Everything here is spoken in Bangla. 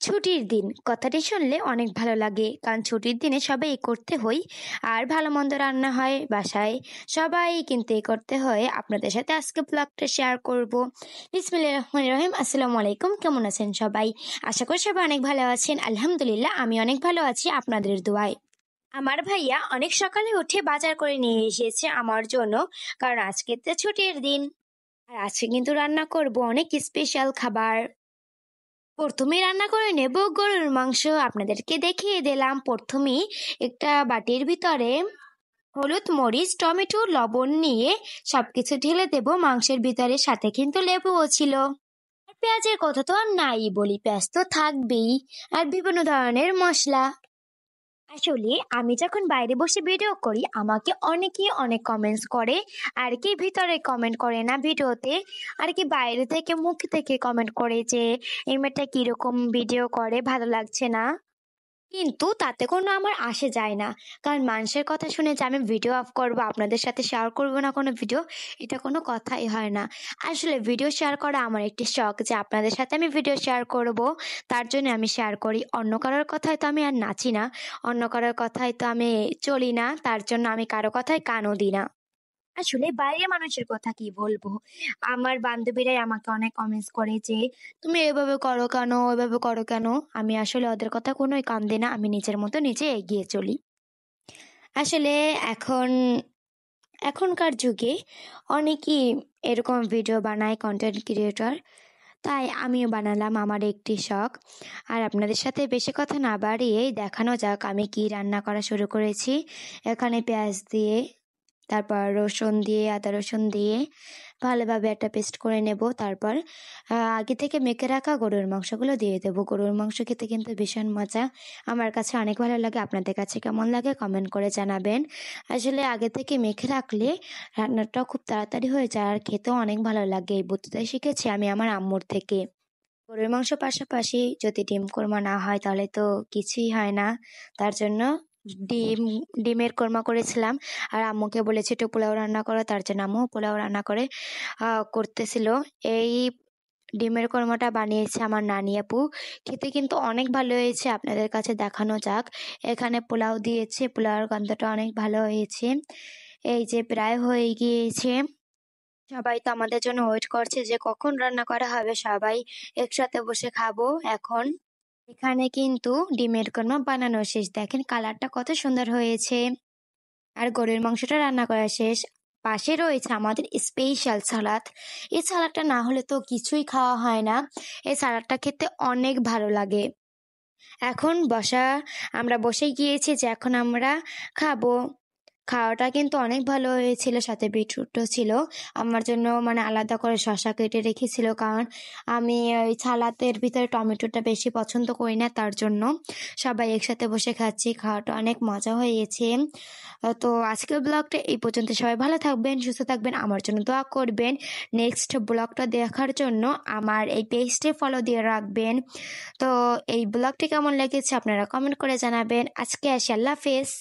ছুটির দিন কথাটি শুনলে অনেক ভালো লাগে, কারণ ছুটির দিনে সবাই এই করতে হয়। আর ভালো মন্দ রান্না হয় বাসায়, সবাই কিন্তু এই করতে হয়। আপনাদের সাথে আজকে ব্লগটা শেয়ার করব। বিসমিল্লাহির রহমানির রহিম। আসসালামু আলাইকুম, কেমন আছেন সবাই? আশা করি সবাই অনেক ভালো আছেন। আলহামদুলিল্লাহ, আমি অনেক ভালো আছি আপনাদের দোয়ায়। আমার ভাইয়া অনেক সকালে উঠে বাজার করে নিয়ে এসেছে আমার জন্য, কারণ আজকে তো ছুটির দিন। আর আজকে কিন্তু রান্না করব অনেক স্পেশাল খাবার। প্রথমে রান্না করে নেব গরুর মাংস। আপনাদেরকে দেখিয়ে দিলাম। প্রথমেই একটা বাটির ভিতরে হলুদ, মরিচ, টমেটো, লবণ নিয়ে সবকিছু ঢেলে দেব মাংসের ভিতরে, সাথে কিন্তু লেবুও ছিল। আর পেঁয়াজের কথা তো আর নাই বলি, পেঁয়াজ তো থাকবেই। আর বিভিন্ন ধরনের মশলা। আসলে আমি যখন বাইরে বসে ভিডিও করি আমাকে অনেকেই অনেক কমেন্টস করে, আর কি ভিতরে কমেন্ট করে না ভিডিওতে, আর কি বাইরে থেকে মুখ থেকে কমেন্ট করে যে এই মেয়েটা কিরকম ভিডিও করে, ভালো লাগছে না। কিন্তু তাতে কোনো আমার আসে যায় না, কারণ মানুষের কথা শুনে যে আমি ভিডিও অফ করবো, আপনাদের সাথে শেয়ার করবো না কোনো ভিডিও, এটা কোনো কথাই হয় না। আসলে ভিডিও শেয়ার করা আমার একটি শখ, যে আপনাদের সাথে আমি ভিডিও শেয়ার করব, তার জন্য আমি শেয়ার করি। অন্য কারোর কথায় তো আমি আর নাচি না, অন্য কারোর কথায় তো আমি চলি না, তার জন্য আমি কারো কথায় কানও দিই না। আসলে বাইরের মানুষের কথা কি বলবো, আমার বান্ধবীরাই আমাকে অনেক কমেন্টস করে যে তুমি এভাবে করো কেন, এভাবে করো কেন। আমি আসলে ওদের কথা কোনোই কান দিই না, আমি নিজের মতো নিজে এগিয়ে চলি। আসলে এখন এখনকার যুগে অনেকেই এরকম ভিডিও বানায়, কন্টেন্ট ক্রিয়েটর। তাই আমিও বানালাম, আমার একটি শখ। আর আপনাদের সাথে বেশি কথা না বাড়িয়ে দেখানো যাক আমি কি রান্না করা শুরু করেছি। এখানে পেঁয়াজ দিয়ে, তারপর রসুন দিয়ে, আদা রসুন দিয়ে ভালোভাবে একটা পেস্ট করে নেব। তারপর আগে থেকে মেখে রাখা গরুর মাংসগুলো দিয়ে দেবো। গরুর মাংস খেতে কিন্তু ভীষণ মজা, আমার কাছে অনেক ভালো লাগে। আপনাদের কাছে কেমন লাগে কমেন্ট করে জানাবেন। আসলে আগে থেকে মেখে রাখলে রান্নাটাও খুব তাড়াতাড়ি হয়ে যায়, আর খেতেও অনেক ভালো লাগে। এই বুদ্ধিটাই শিখেছি আমি আমার আম্মুর থেকে। গরুর মাংস পাশাপাশি যদি ডিম কোরমা না হয় তাহলে তো কিছুই হয় না। তার জন্য ডিম ডিমের কোরমা করেছিলাম। আর আম্মুকে বলেছি একটু পোলাও রান্না করো, তার জন্য আম্মু পোলাও রান্না করে করতেছিল। এই ডিমের কোরমাটা বানিয়েছে আমার নানি আপু, খেতে কিন্তু অনেক ভালো হয়েছে। আপনাদের কাছে দেখানো যাক। এখানে পোলাও দিয়েছে, পোলাওর গন্ধটা অনেক ভালো হয়েছে। এই যে প্রায় হয়ে গিয়েছে। সবাই তো আমাদের জন্য ওয়েট করছে যে কখন রান্না করা হবে, সবাই একসাথে বসে খাবো এখন। এখানে কিন্তু ডিমের কোরমা বানানো শেষ, দেখেন কালারটা কত সুন্দর হয়েছে। আর গরুর মাংসটা রান্না করা শেষ। পাশে রয়েছে আমাদের স্পেশাল সালাদ। এই সালাদটা না হলে তো কিছুই খাওয়া হয় না। এই সালাদটা খেতে অনেক ভালো লাগে। এখন আমরা বসে গিয়েছি যে এখন আমরা খাবো। খাওয়াটা কিন্তু অনেক ভালো হয়েছিল, সাথে বিটরুটও ছিল। আমার জন্য মানে আলাদা করে শসা কেটে রেখেছিল, কারণ আমি ওই সালাদের ভিতরে টমেটোটা বেশি পছন্দ করি না, তার জন্য। সবাই একসাথে বসে খাচ্ছি, খাওয়াটা অনেক মজা হয়েছে। তো আজকের ব্লগটা এই পর্যন্ত। সবাই ভালো থাকবেন, সুস্থ থাকবেন, আমার জন্য দোয়া করবেন। নেক্সট ব্লগটা দেখার জন্য আমার এই পেজটি ফলো দিয়ে রাখবেন। তো এই ব্লগটি কেমন লেগেছে আপনারা কমেন্ট করে জানাবেন। আজকে আসি, আল্লাহ হাফেজ।